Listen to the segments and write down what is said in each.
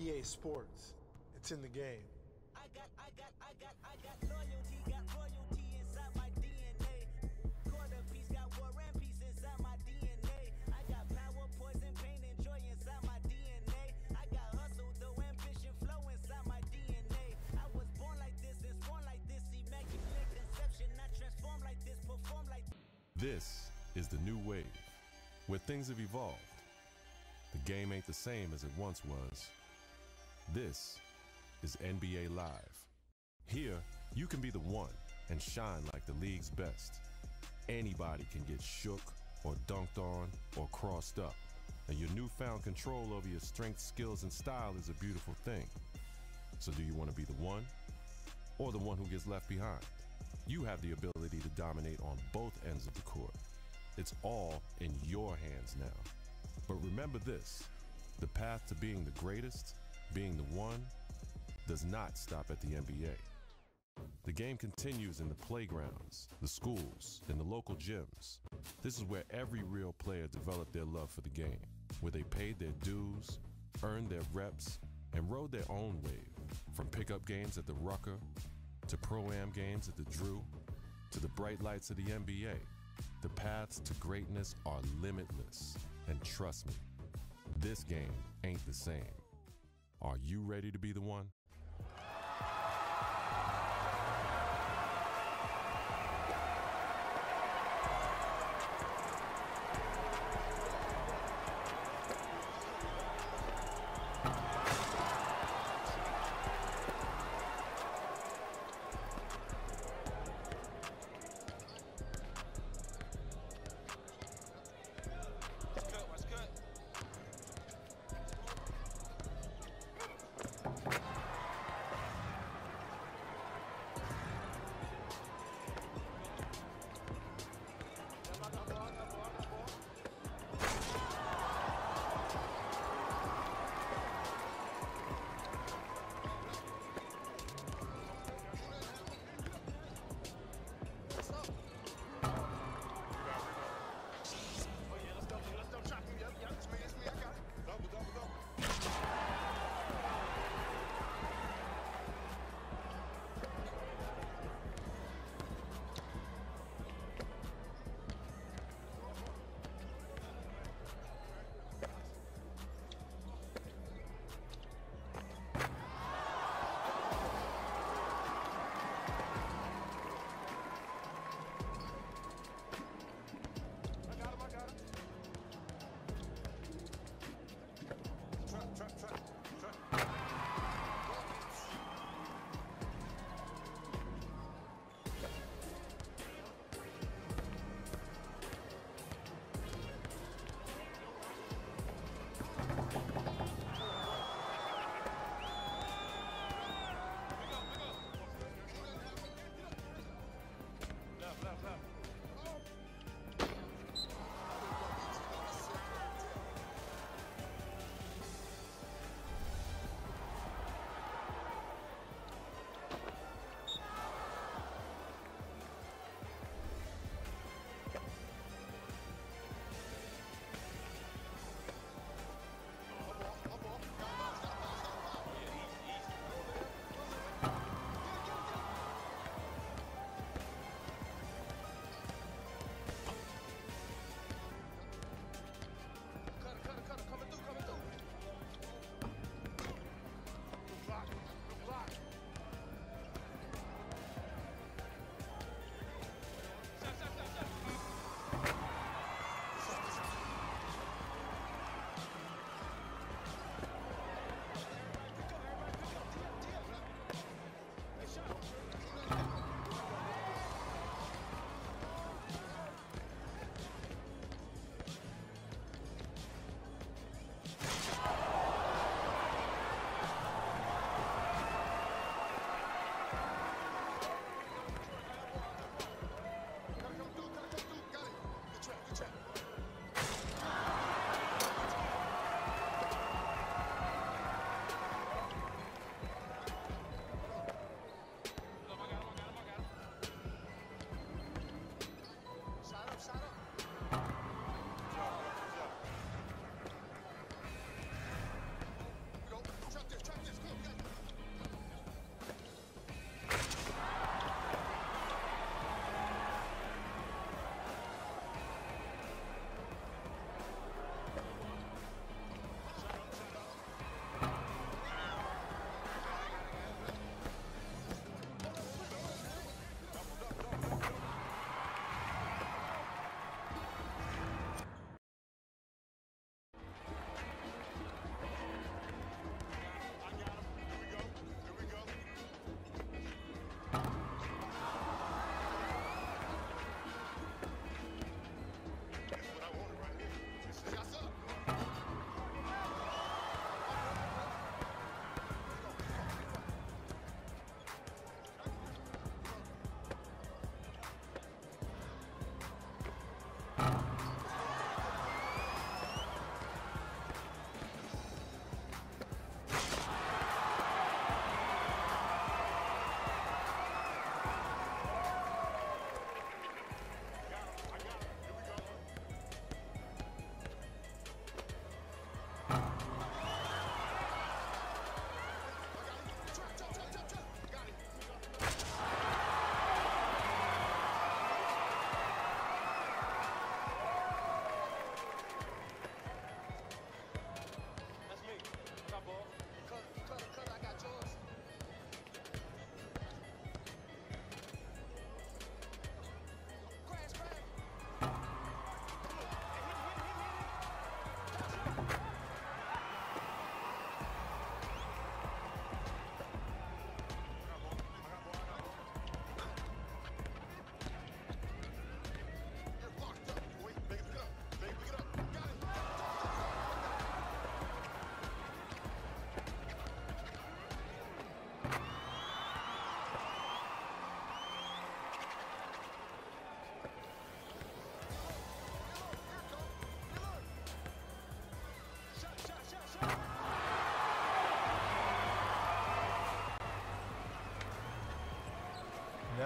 EA Sports. It's in the game. I got royalty inside my DNA. Quarter piece got war and peace inside my DNA. I got power, poison, pain, and joy inside my DNA. I got hustle, though ambition, flow inside my DNA. I was born like this and born like this, immaculate conception. I transform like this, perform like this. This is the new wave, where things have evolved. The game ain't the same as it once was. This is NBA Live. Here, you can be the one and shine like the league's best. Anybody can get shook or dunked on or crossed up. And your newfound control over your strength, skills, and style is a beautiful thing. So do you want to be the one or the one who gets left behind? You have the ability to dominate on both ends of the court. It's all in your hands now. But remember this, the path to being the greatest, being the one, does not stop at the NBA. The game continues in the playgrounds, the schools, and the local gyms. This is where every real player developed their love for the game, where they paid their dues, earned their reps, and rode their own wave. From pickup games at the Rucker, to Pro-Am games at the Drew, to the bright lights of the NBA. The paths to greatness are limitless. And trust me, this game ain't the same. Are you ready to be the one?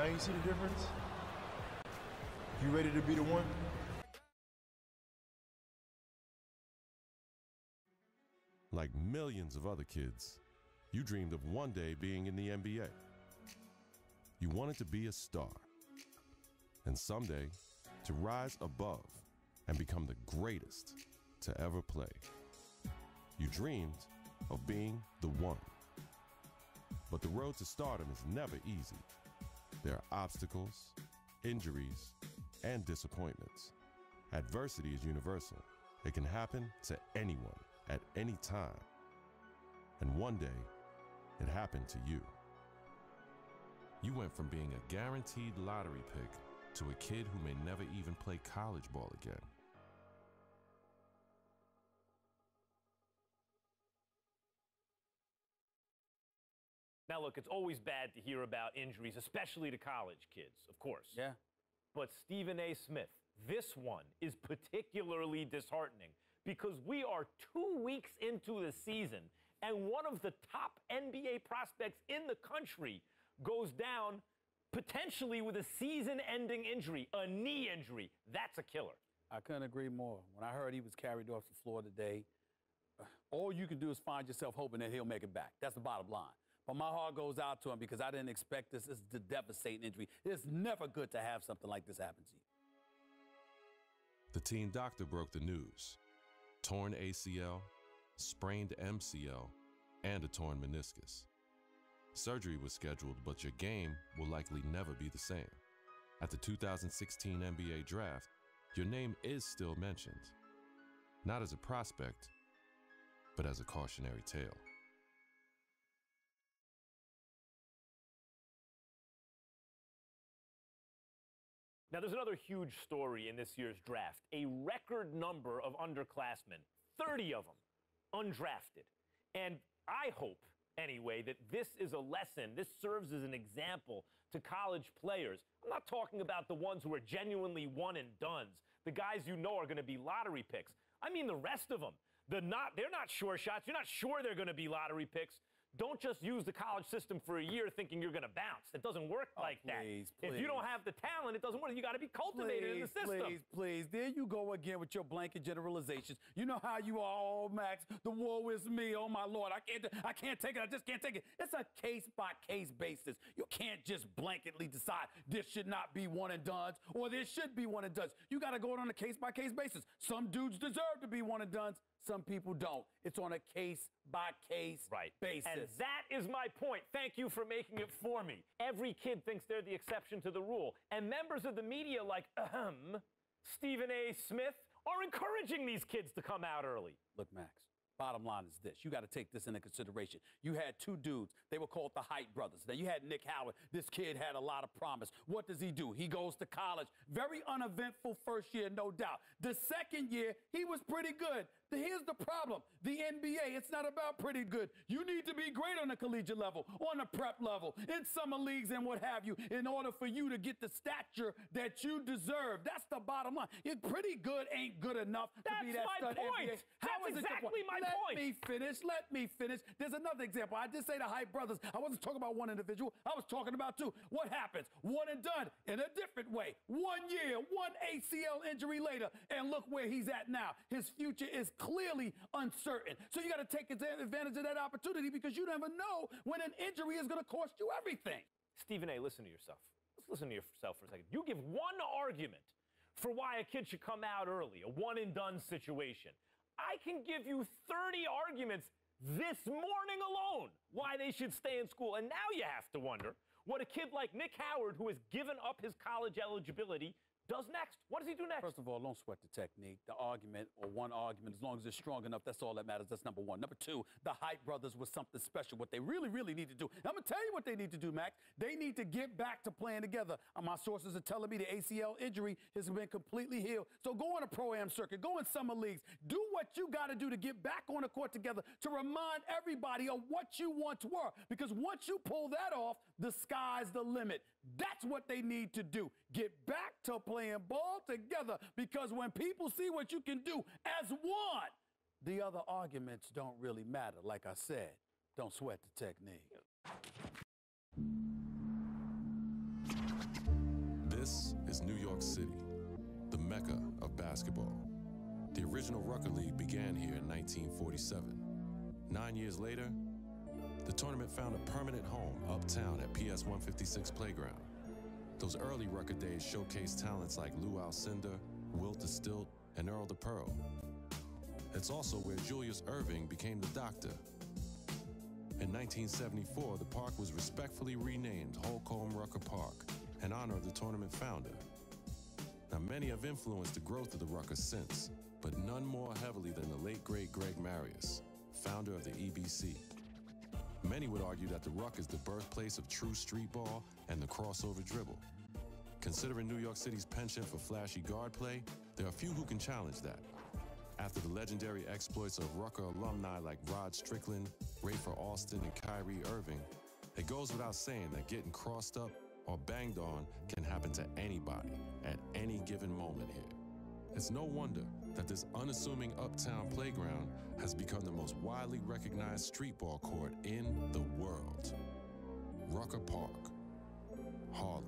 you see the difference? You ready to be the one? Like millions of other kids, you dreamed of one day being in the NBA. You wanted to be a star, and someday to rise above and become the greatest to ever play. You dreamed of being the one. But the road to stardom is never easy. There are obstacles, injuries, and disappointments. Adversity is universal. It can happen to anyone at any time. And one day, it happened to you. You went from being a guaranteed lottery pick to a kid who may never even play college ball again. Now, look, it's always bad to hear about injuries, especially to college kids, of course. Yeah. But Stephen A. Smith, this one is particularly disheartening because we are 2 weeks into the season and one of the top NBA prospects in the country goes down potentially with a season-ending injury, a knee injury. That's a killer. I couldn't agree more. When I heard he was carried off the floor today, all you can do is find yourself hoping that he'll make it back. That's the bottom line. But my heart goes out to him because I didn't expect this. This is a devastating injury. It's never good to have something like this happen to you. The team doctor broke the news. Torn ACL, sprained MCL, and a torn meniscus. Surgery was scheduled, but your game will likely never be the same. At the 2016 NBA draft, your name is still mentioned. Not as a prospect, but as a cautionary tale. Now, there's another huge story in this year's draft. A record number of underclassmen, 30 of them, undrafted. And I hope, anyway, that this is a lesson, this serves as an example to college players. I'm not talking about the ones who are genuinely one-and-dones, the guys you know are going to be lottery picks. I mean the rest of them. They're not sure shots. You're not sure they're going to be lottery picks. Don't just use the college system for a year thinking you're going to bounce. It doesn't work like that. If you don't have the talent, it doesn't work. You got to be cultivated in the system. Please. There you go again with your blanket generalizations. You know how you are, oh, Max. The woe is me. Oh, my Lord. I can't take it. I just can't take it. It's a case-by-case basis. You can't just blanketly decide this should not be one-and-dones or this should be one-and-dones. You got to go on a case-by-case basis. Some dudes deserve to be one-and-dones. Some people don't. It's on a case-by-case basis. And that is my point. Thank you for making it for me. Every kid thinks they're the exception to the rule. And members of the media like, Stephen A. Smith, are encouraging these kids to come out early. Look, Max, bottom line is this. You got to take this into consideration. You had two dudes. They were called the Height brothers. Now, you had Nick Howard. This kid had a lot of promise. What does he do? He goes to college. Very uneventful first year, no doubt. The second year, he was pretty good. Here's the problem. The NBA, it's not about pretty good. You need to be great on the collegiate level, on the prep level, in summer leagues and what have you, in order for you to get the stature that you deserve. That's the bottom line. Pretty good ain't good enough to be that stud NBA. That's exactly my point. Let me finish. There's another example. I did say the Height brothers. I wasn't talking about one individual. I was talking about two. What happens? One and done in a different way. 1 year, one ACL injury later, and look where he's at now. His future is clearly uncertain. So you got to take advantage of that opportunity because you never know when an injury is going to cost you everything. Stephen A., listen to yourself. Let's listen to yourself for a second. You give one argument for why a kid should come out early, a one-and-done situation. I can give you 30 arguments this morning alone why they should stay in school. And now you have to wonder what a kid like Nick Howard, who has given up his college eligibility, does next. What does he do next? First of all, don't sweat the technique. The argument, or one argument, as long as it's strong enough, that's all that matters. That's number one. Number two, the Height brothers was something special. What they really, really need to do. I'm going to tell you what they need to do, Max. They need to get back to playing together. My sources are telling me the ACL injury has been completely healed. So go on a pro-am circuit. Go in summer leagues. Do what you got to do to get back on the court together to remind everybody of what you once were. Because once you pull that off, the sky's the limit. That's what they need to do. Get back to playing ball together, because when people see what you can do as one, the other arguments don't really matter. Like I said, don't sweat the technique. This is New York City, the mecca of basketball. The original Rucker League began here in 1947. 9 years later, the tournament found a permanent home uptown at PS 156 Playground. Those early Rucker days showcased talents like Lou Alcindor, Wilt the Stilt, and Earl the Pearl. It's also where Julius Erving became the Doctor. In 1974, the park was respectfully renamed Holcomb Rucker Park in honor of the tournament founder. Now, many have influenced the growth of the Rucker since, but none more heavily than the late great Greg Marius, founder of the EBC. Many would argue that the Ruck is the birthplace of true street ball and the crossover dribble. Considering New York City's penchant for flashy guard play, there are few who can challenge that. After the legendary exploits of Rucker alumni like Rod Strickland, Rafer Alston, and Kyrie Irving, it goes without saying that getting crossed up or banged on can happen to anybody at any given moment here. It's no wonder that this unassuming uptown playground has become the most widely recognized street ball court in the world. Rucker Park, Harlem.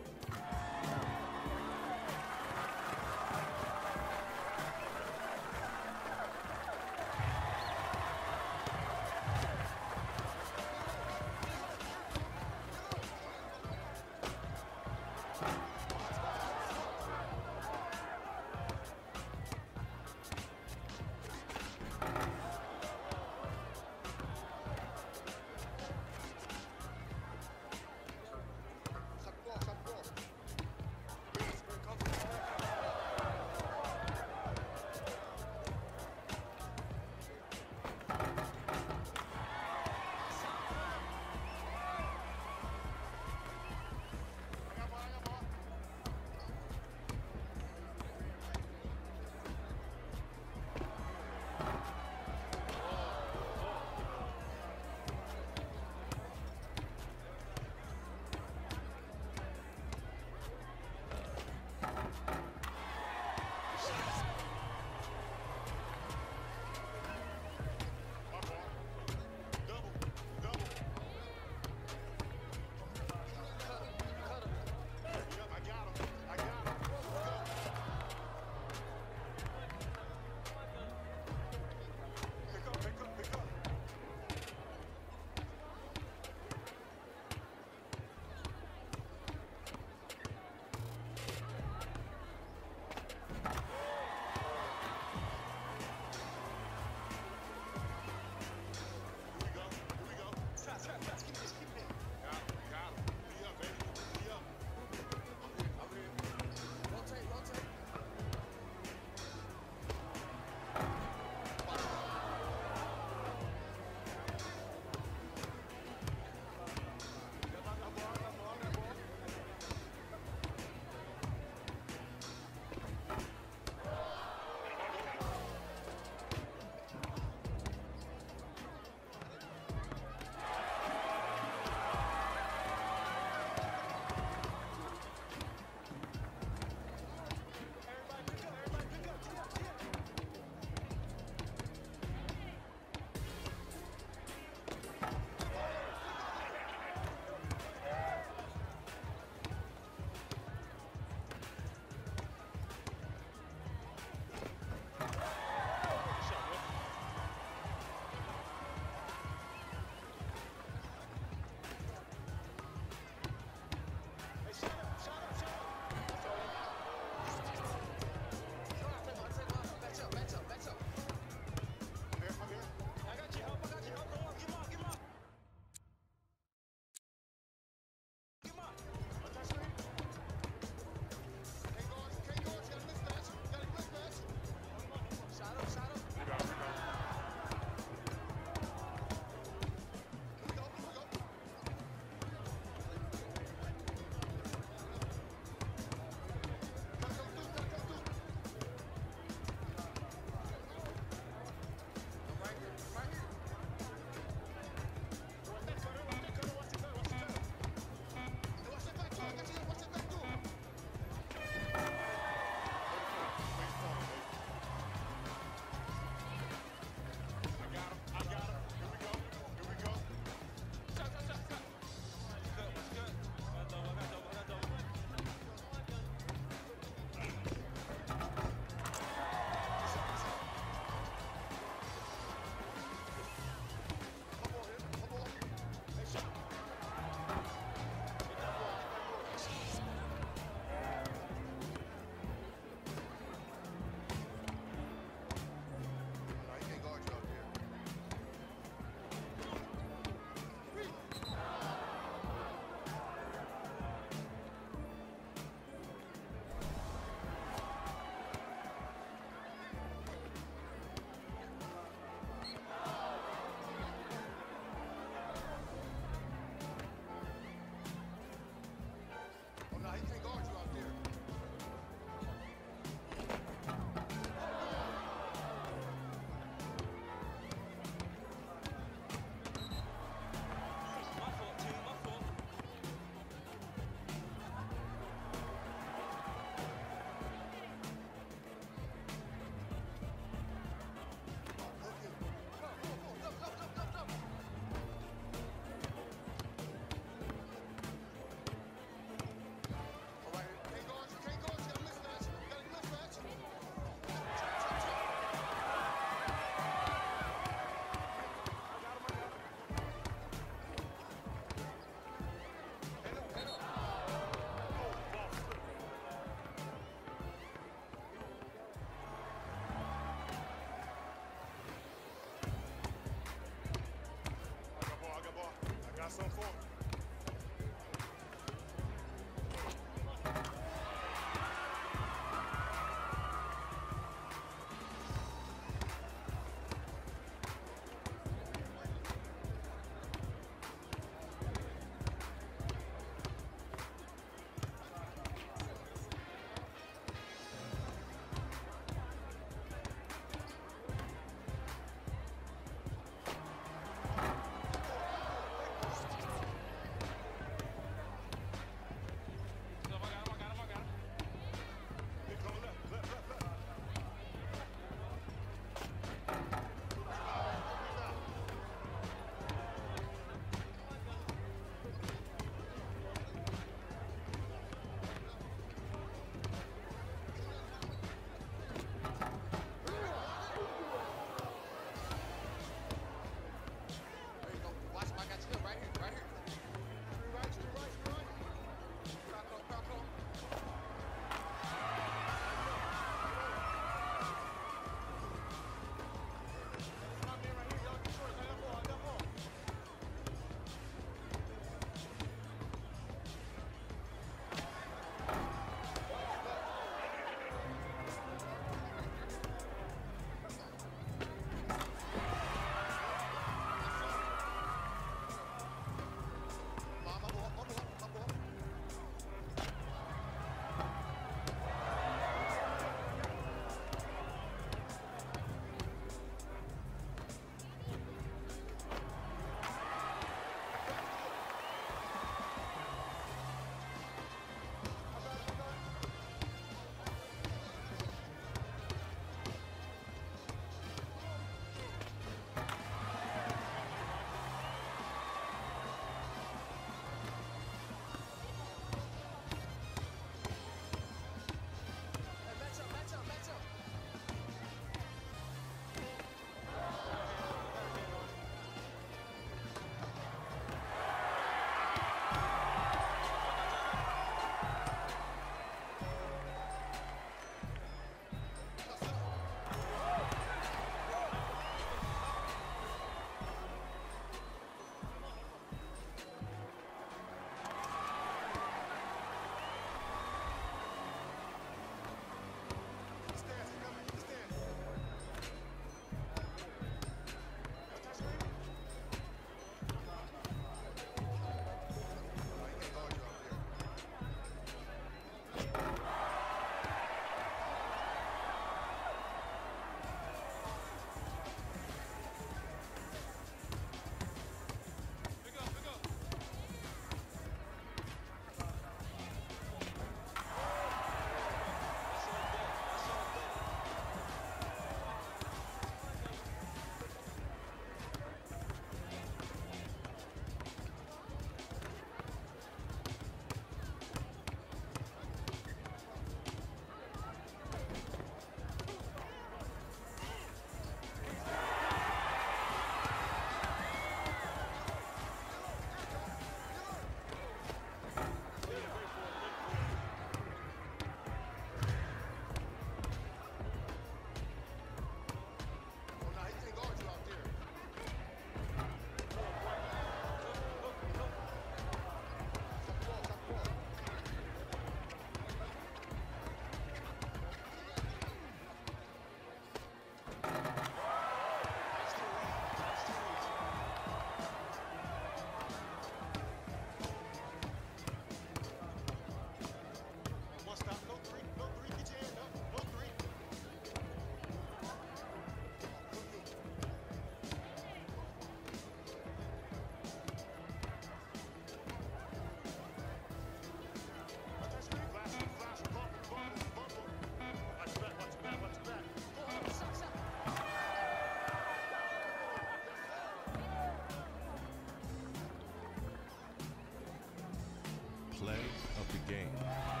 play of the game.